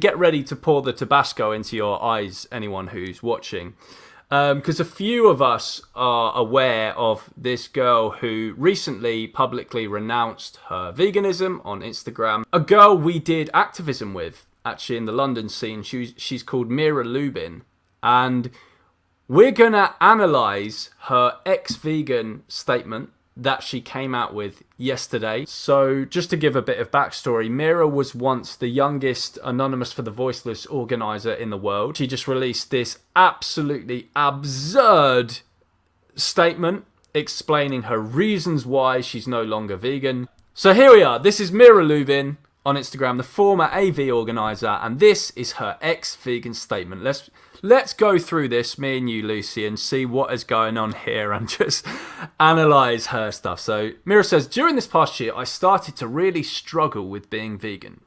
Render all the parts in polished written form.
Get ready to pour the Tabasco into your eyes, anyone who's watching. Because a few of us are aware of this girl who recently publicly renounced her veganism on Instagram. A girl we did activism with, actually, in the London scene. She's called Mira Lubin. And we're going to analyse her ex-vegan statement that she came out with yesterday. So just to give a bit of backstory, Mira was once the youngest Anonymous for the Voiceless organiser in the world. She just released this absolutely absurd statement explaining her reasons why she's no longer vegan. So here we are. This is Mira Lubin on Instagram, the former AV organiser, and this is her ex-vegan statement. Let's go through this, me and you, Lucy, and see what is going on here and just analyse her stuff. So Mira says, during this past year, I started to really struggle with being vegan.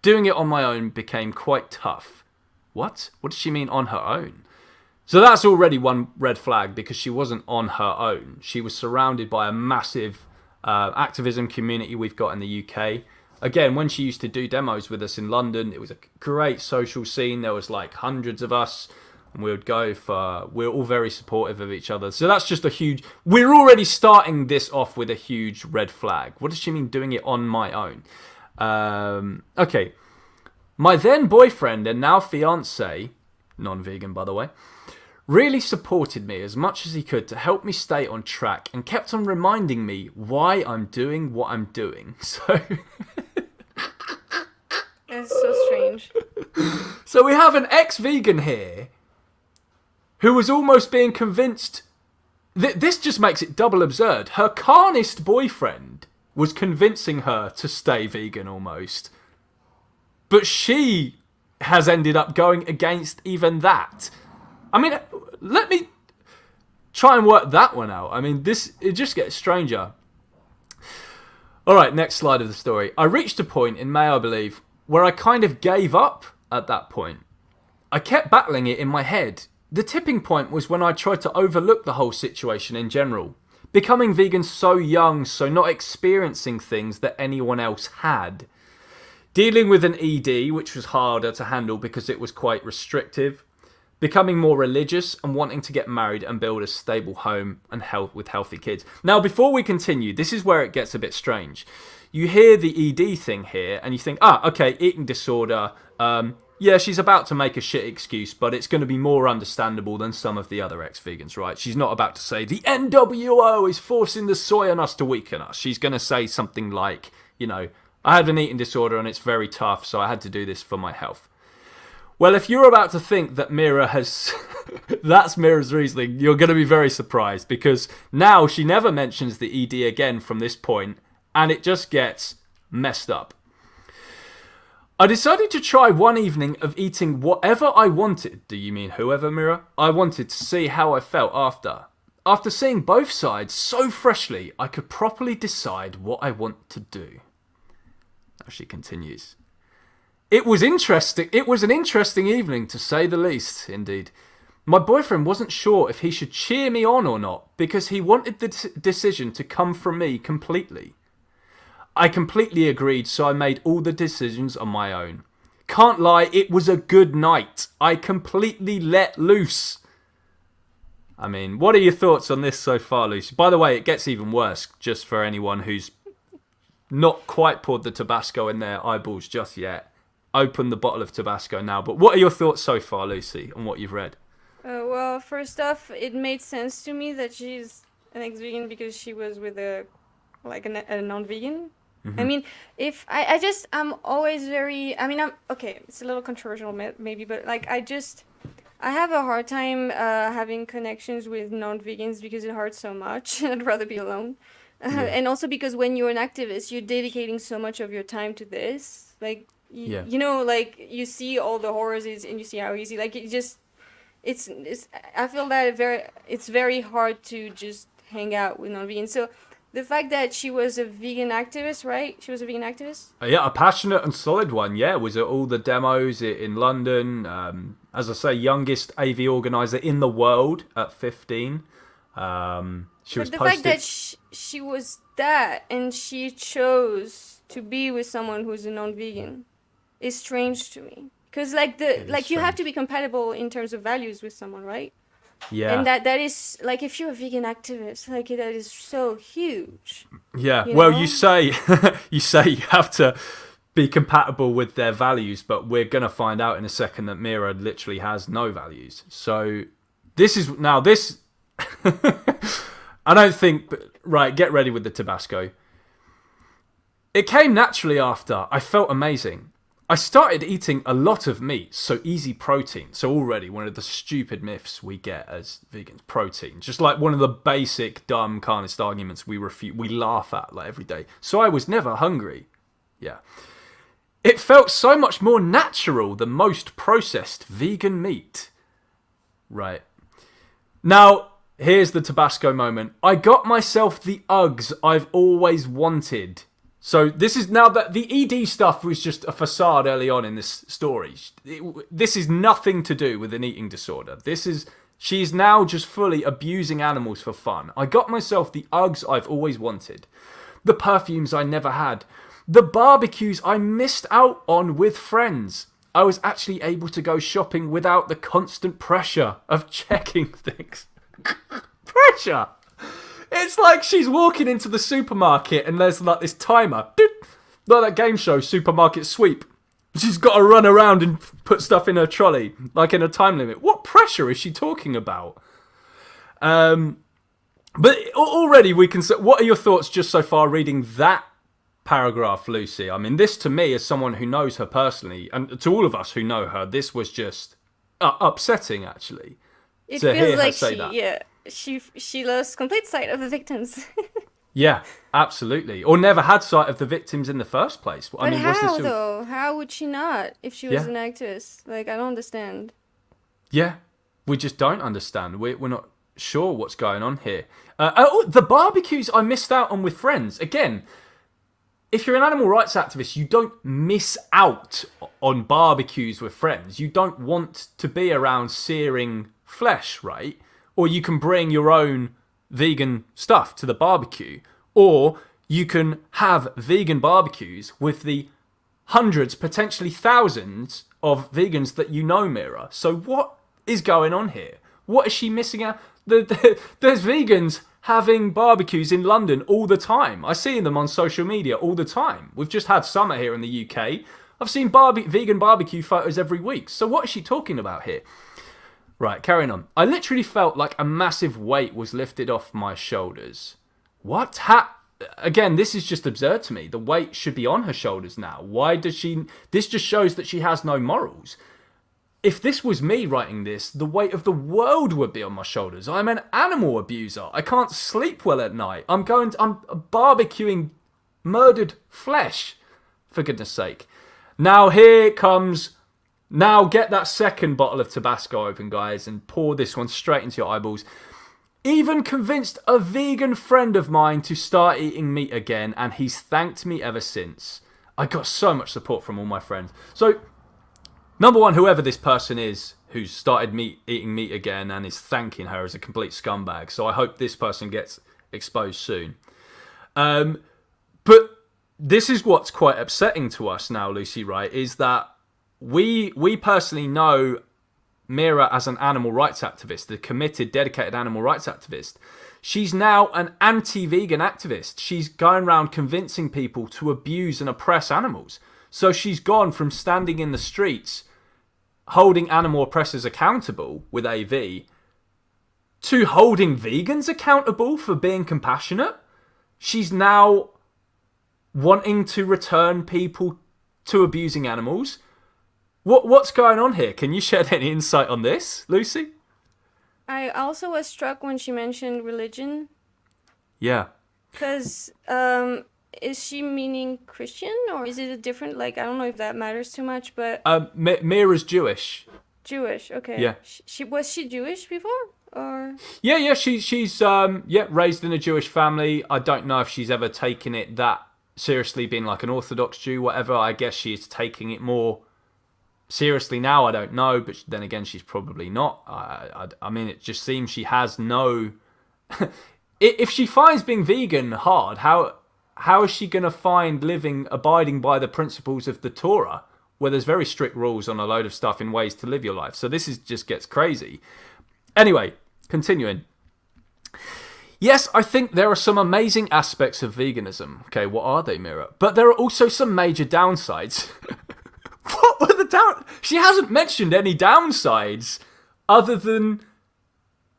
Doing it on my own became quite tough. What? What does she mean on her own? So that's already one red flag because she wasn't on her own. She was surrounded by a massive activism community we've got in the UK. Again, when she used to do demos with us in London, it was a great social scene. There was like hundreds of us, and we would go for... We're all very supportive of each other. So that's just a huge... We're already starting this off with a huge red flag. What does she mean doing it on my own? Okay. My then boyfriend and now fiancé, non-vegan by the way, really supported me as much as he could to help me stay on track and kept on reminding me why I'm doing what I'm doing. So... It's so strange. So we have an ex-vegan here who was almost being convinced... This just makes it double absurd. Her carnist boyfriend was convincing her to stay vegan almost. But she has ended up going against even that. I mean, let me try and work that one out. I mean, it just gets stranger. All right, next slide of the story. I reached a point in May, I believe, where I kind of gave up at that point. I kept battling it in my head. The tipping point was when I tried to overlook the whole situation in general. Becoming vegan so young, so not experiencing things that anyone else had. Dealing with an ED, which was harder to handle because it was quite restrictive. Becoming more religious and wanting to get married and build a stable home and with healthy kids. Now, before we continue, this is where it gets a bit strange. You hear the ED thing here and you think, okay, eating disorder. Yeah, she's about to make a shit excuse, but it's going to be more understandable than some of the other ex-vegans, right? She's not about to say, the NWO is forcing the soy on us to weaken us. She's going to say something like, I had an eating disorder and it's very tough, so I had to do this for my health. Well, if you're about to think that Mira has... that's Mira's reasoning, you're going to be very surprised because now she never mentions the ED again from this point and it just gets messed up. I decided to try one evening of eating whatever I wanted. Do you mean whoever, Mira? I wanted to see how I felt after. After seeing both sides so freshly, I could properly decide what I want to do. Now she continues. It was interesting. It was an interesting evening, to say the least, indeed. My boyfriend wasn't sure if he should cheer me on or not, because he wanted the decision to come from me completely. I completely agreed, so I made all the decisions on my own. Can't lie, it was a good night. I completely let loose. I mean, what are your thoughts on this so far, Lucy? By the way, it gets even worse, just for anyone who's not quite poured the Tabasco in their eyeballs just yet. Open the bottle of Tabasco now. But what are your thoughts so far, Lucy, on what you've read? Well, first off, it made sense to me that she's an ex-vegan because she was with a non-vegan. Mm-hmm. I mean, I'm always very, okay, it's a little controversial maybe, but I have a hard time having connections with non-vegans because it hurts so much. I'd rather be alone. Yeah. And also because when you're an activist, you're dedicating so much of your time to this. You see all the horrors and you see how easy, it's I feel that it's very hard to just hang out with non-vegans. So the fact that she was a vegan activist, right? She was a vegan activist? Yeah, a passionate and solid one, yeah. Was at all the demos in London. As I say, youngest AV organiser in the world at 15. The fact that she was that and she chose to be with someone who's a non-vegan is strange to me. Because like you have to be compatible in terms of values with someone, right? Yeah. And that is like, if you're a vegan activist, like that is so huge. Yeah. You Well, know? you say you have to be compatible with their values, but we're gonna find out in a second that Mira literally has no values. So this is now this. I don't think. Right, get ready with the Tabasco. It came naturally after. I felt amazing. I started eating a lot of meat, so easy protein. So already one of the stupid myths we get as vegans, protein. Just like one of the basic dumb carnist arguments we laugh at like every day. So I was never hungry. Yeah. It felt so much more natural than most processed vegan meat. Right. Now, here's the Tabasco moment. I got myself the Uggs I've always wanted. So this is now that the ED stuff was just a facade early on in this story. This is nothing to do with an eating disorder. She's now just fully abusing animals for fun. I got myself the Uggs I've always wanted. The perfumes I never had. The barbecues I missed out on with friends. I was actually able to go shopping without the constant pressure of checking things. Pressure! It's like she's walking into the supermarket and there's like this timer. Like that game show, Supermarket Sweep. She's got to run around and put stuff in her trolley, like in a time limit. What pressure is she talking about? But already we can say, what are your thoughts just so far reading that paragraph, Lucy? I mean, this to me, as someone who knows her personally, and to all of us who know her, this was just upsetting, actually. It to feels hear her like say that. she lost complete sight of the victims. Yeah, absolutely. Or never had sight of the victims in the first place. But how, though? How would she not if she was an activist? Like, I don't understand. Yeah, we just don't understand. We're not sure what's going on here. The barbecues I missed out on with friends. Again, if you're an animal rights activist, you don't miss out on barbecues with friends. You don't want to be around searing flesh, right? Or you can bring your own vegan stuff to the barbecue. Or you can have vegan barbecues with the hundreds, potentially thousands of vegans that you know, Mira. So what is going on here? What is she missing out? There's vegans having barbecues in London all the time. I see them on social media all the time. We've just had summer here in the UK. I've seen vegan barbecue photos every week. So what is she talking about here? Right, carrying on. I literally felt like a massive weight was lifted off my shoulders. What? Again, this is just absurd to me. The weight should be on her shoulders now. Why does she... This just shows that she has no morals. If this was me writing this, the weight of the world would be on my shoulders. I'm an animal abuser. I can't sleep well at night. I'm barbecuing murdered flesh, for goodness sake. Now here comes... Now get that second bottle of Tabasco open, guys, and pour this one straight into your eyeballs. Even convinced a vegan friend of mine to start eating meat again, and he's thanked me ever since. I got so much support from all my friends. So, number one, whoever this person is who's started eating meat again and is thanking her is a complete scumbag. So I hope this person gets exposed soon. But this is what's quite upsetting to us now, Lucy, right, is that we personally know Mira as an animal rights activist, a committed, dedicated animal rights activist. She's now an anti-vegan activist. She's going around convincing people to abuse and oppress animals. So she's gone from standing in the streets holding animal oppressors accountable with AV to holding vegans accountable for being compassionate. She's now wanting to return people to abusing animals. What's going on here? Can you shed any insight on this, Lucy? I also was struck when she mentioned religion. Yeah. Because, is she meaning Christian, or is it a different, like, I don't know if that matters too much, but... Mira's Jewish. Jewish, okay. Yeah. Was she Jewish before, or...? Yeah, she's raised in a Jewish family. I don't know if she's ever taken it that seriously, being like an Orthodox Jew, whatever. I guess she's taking it more seriously now. I don't know, but then again, she's probably not. I mean, it just seems she has no... If she finds being vegan hard, how is she going to find abiding by the principles of the Torah where there's very strict rules on a load of stuff in ways to live your life. So this is just gets crazy. Anyway, continuing. Yes, I think there are some amazing aspects of veganism. Okay, what are they, Mira? But there are also some major downsides. What were the down? She hasn't mentioned any downsides other than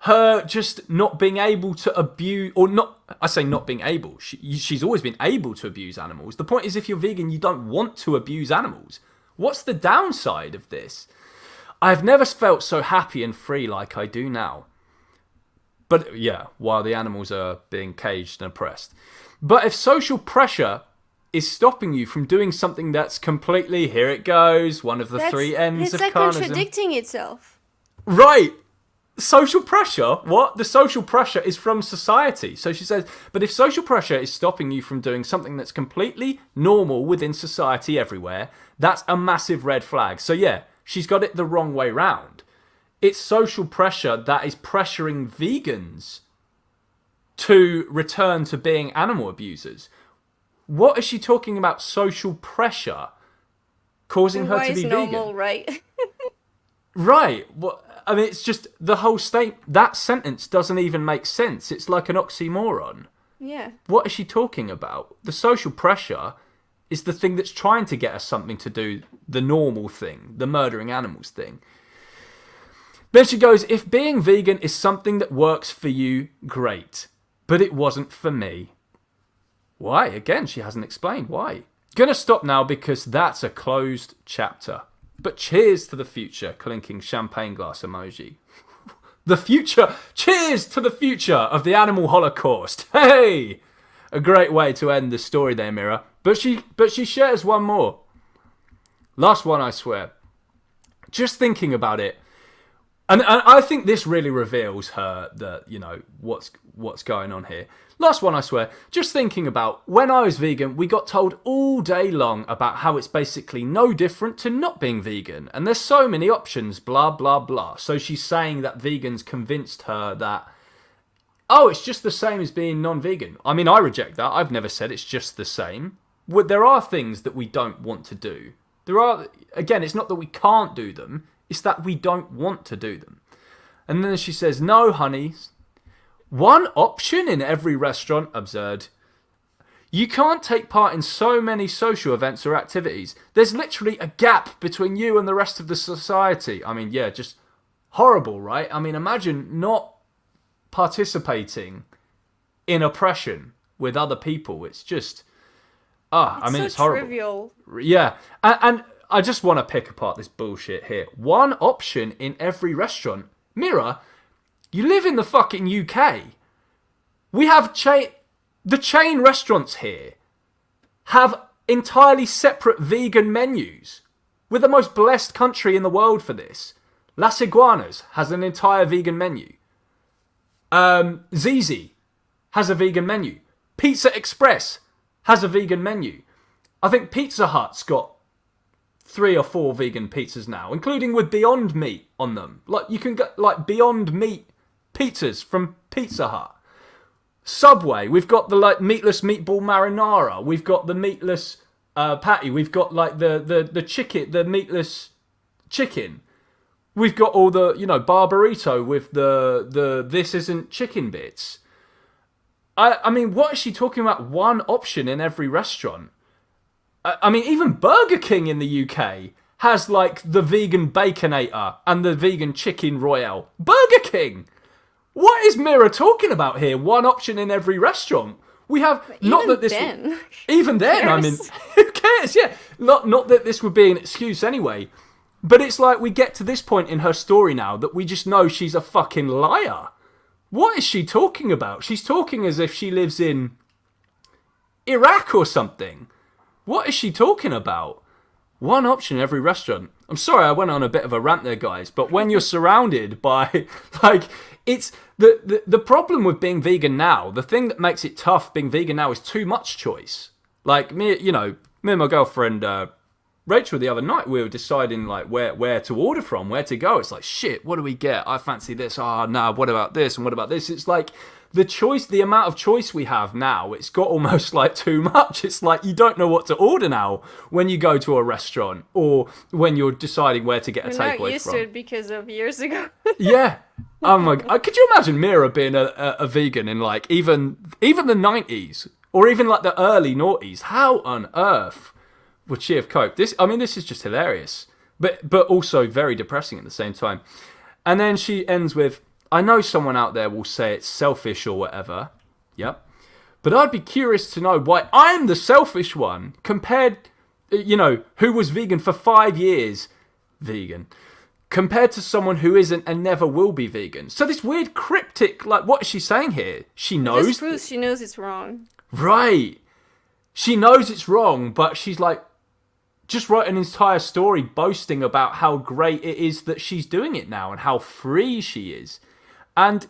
her just not being able to abuse, or not, I say not being able. She's always been able to abuse animals. The point is, if you're vegan, you don't want to abuse animals. What's the downside of this? I've never felt so happy and free like I do now. But yeah, while the animals are being caged and oppressed. But if social pressure is stopping you from doing something that's completely, here it goes, one of the three ends of carnism. It's like contradicting itself. Right. Social pressure? What? The social pressure is from society. So she says, but if social pressure is stopping you from doing something that's completely normal within society everywhere, that's a massive red flag. So yeah, she's got it the wrong way round. It's social pressure that is pressuring vegans to return to being animal abusers. What is she talking about? Social pressure causing her to be vegan? Normal, right? Right. Well, I mean, it's just the whole that sentence doesn't even make sense. It's like an oxymoron. Yeah. What is she talking about? The social pressure is the thing that's trying to get us something to do, the normal thing, the murdering animals thing. Then she goes, if being vegan is something that works for you, great. But it wasn't for me. Why? Again, she hasn't explained why. Gonna stop now because that's a closed chapter. But cheers to the future, clinking champagne glass emoji. The future, cheers to the future of the animal holocaust. Hey! A great way to end the story there, Mira. But she shares one more. Last one, I swear. Just thinking about it. And I think this really reveals her that, you know, what's going on here. Last one, I swear. Just thinking about when I was vegan, we got told all day long about how it's basically no different to not being vegan. And there's so many options, blah, blah, blah. So she's saying that vegans convinced her that, oh, it's just the same as being non-vegan. I mean, I reject that. I've never said it's just the same. There are things that we don't want to do. There are, again, it's not that we can't do them. It's that we don't want to do them. And then she says, no, honey. One option in every restaurant, absurd. You can't take part in so many social events or activities. There's literally a gap between you and the rest of the society. I mean, yeah, just horrible, right? I mean, imagine not participating in oppression with other people. It's just, it's horrible. Trivial. Yeah, and I just want to pick apart this bullshit here. One option in every restaurant. Mira, you live in the fucking UK. We have the chain restaurants here have entirely separate vegan menus. We're the most blessed country in the world for this. Las Iguanas has an entire vegan menu. Zizi has a vegan menu. Pizza Express has a vegan menu. I think Pizza Hut's got 3 or 4 vegan pizzas now, including with Beyond Meat on them. Like, you can get like Beyond Meat pizzas from Pizza Hut. Subway, we've got the like meatless meatball marinara. We've got the meatless patty. We've got like the chicken, the meatless chicken. We've got all the, you know, barbarito with the this isn't chicken bits. I mean, what is she talking about? One option in every restaurant. I mean, even Burger King in the UK has, like, the vegan Baconator and the vegan Chicken Royale. Burger King! What is Mira talking about here? One option in every restaurant. We have... But not that this... Then, even then, I mean... Who cares? Yeah. Not that this would be an excuse anyway. But it's like we get to this point in her story now that we just know she's a fucking liar. What is she talking about? She's talking as if she lives in Iraq or something. What is she talking about? One option in every restaurant. I'm sorry I went on a bit of a rant there, guys, but when you're surrounded by, like, it's... The problem with being vegan now, the thing that makes it tough being vegan now is too much choice. Like, me and my girlfriend, Rachel, the other night, we were deciding, like, where to order from, where to go. It's like, shit, what do we get? I fancy this. Oh, no, what about this? And what about this? It's like, the amount of choice we have now, it's got almost like too much. It's like you don't know what to order now when you go to a restaurant or when you're deciding where to get a takeaway from. We're not used to it because of years ago. Yeah. Oh my God. Could you imagine Mira being a vegan in like even the 90s or even like the early noughties? How on earth would she have coped? This is just hilarious, but also very depressing at the same time. And then she ends with, I know someone out there will say it's selfish or whatever. Yep. But I'd be curious to know why I'm the selfish one compared, who was vegan for 5 years, compared to someone who isn't and never will be vegan. So this weird cryptic, like, what is she saying here? She knows. This proves she knows it's wrong. Right. She knows it's wrong, but she's like, just wrote an entire story boasting about how great it is that she's doing it now and how free she is. And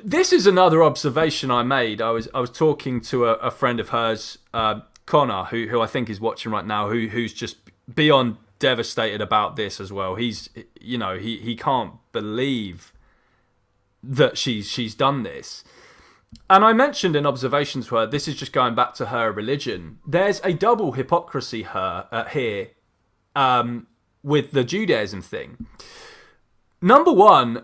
this is another observation I made. I was talking to a friend of hers, Connor, who I think is watching right now, who's just beyond devastated about this as well. He's, he can't believe that she's done this. And I mentioned in observations to her, this is just going back to her religion. There's a double hypocrisy here with the Judaism thing. Number one,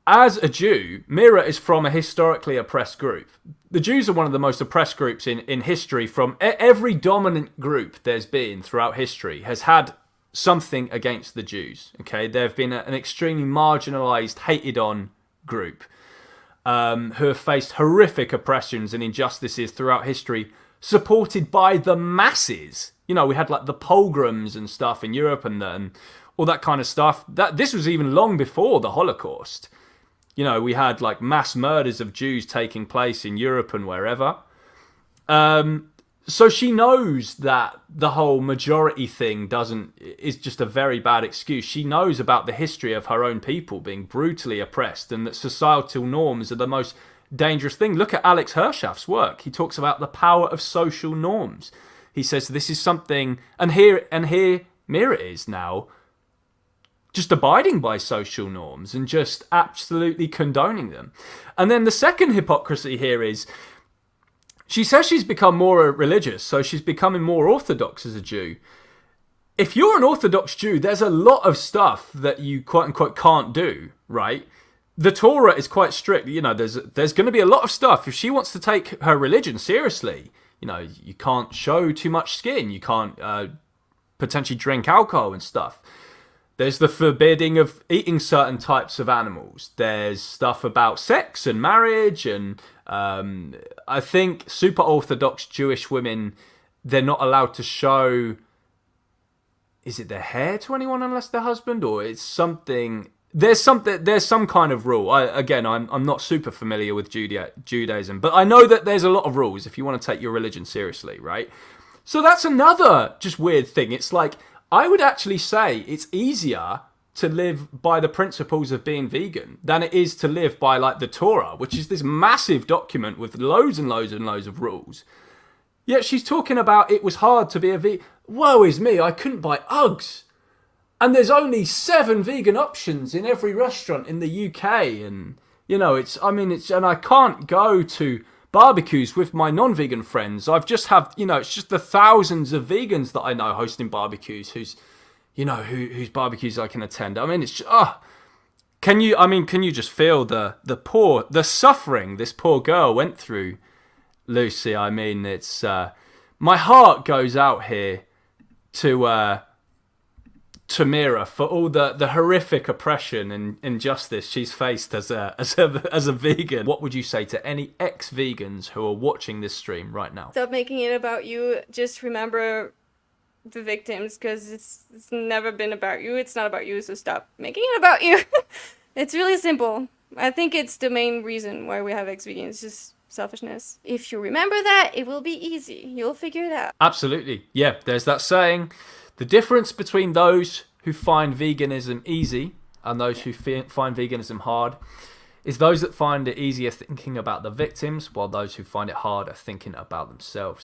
as a Jew, Mira is from a historically oppressed group. The Jews are one of the most oppressed groups in history. From every dominant group there's been throughout history has had something against the Jews. Okay, they've been an extremely marginalized, hated on group who have faced horrific oppressions and injustices throughout history, supported by the masses. We had like the pogroms and stuff in Europe and all that kind of stuff. This was even long before the Holocaust. We had like mass murders of Jews taking place in Europe and wherever. So she knows that the whole majority thing is just a very bad excuse. She knows about the history of her own people being brutally oppressed and that societal norms are the most dangerous thing. Look at Alex Hershaft's work. He talks about the power of social norms. He says this is something, and here Mira is now, just abiding by social norms and just absolutely condoning them. And then the second hypocrisy here is, she says she's become more religious, so she's becoming more orthodox as a Jew. If you're an Orthodox Jew, there's a lot of stuff that you quote-unquote can't do, right? The Torah is quite strict. There's going to be a lot of stuff. If she wants to take her religion seriously, you can't show too much skin. You can't potentially drink alcohol and stuff. There's the forbidding of eating certain types of animals. There's stuff about sex and marriage. And I think super Orthodox Jewish women, they're not allowed to show, is it their hair to anyone unless their husband? Or it's something, there's some kind of rule. I'm not super familiar with Judaism, but I know that there's a lot of rules if you want to take your religion seriously, right? So that's another just weird thing. It's like, I would actually say it's easier to live by the principles of being vegan than it is to live by like the Torah, which is this massive document with loads and loads and loads of rules. Yet she's talking about it was hard to be a vegan. Woe is me, I couldn't buy Uggs. And there's only 7 vegan options in every restaurant in the UK. And, and I can't go to barbecues with my non-vegan friends. I've just it's just the thousands of vegans that I know hosting barbecues whose barbecues I can attend. It's just, can you just feel the suffering this poor girl went through, Lucy? It's, my heart goes out here to Mira for all the horrific oppression and injustice she's faced as a vegan. What would you say to any ex-vegans who are watching this stream right now? Stop making it about you. Just remember the victims, because it's never been about you. It's not about you, so stop making it about you. It's really simple. I think it's the main reason why we have ex-vegans, just selfishness. If you remember that, it will be easy. You'll figure it out. Absolutely. Yeah, there's that saying. The difference between those who find veganism easy and those who find veganism hard is those that find it easier thinking about the victims, while those who find it harder thinking about themselves.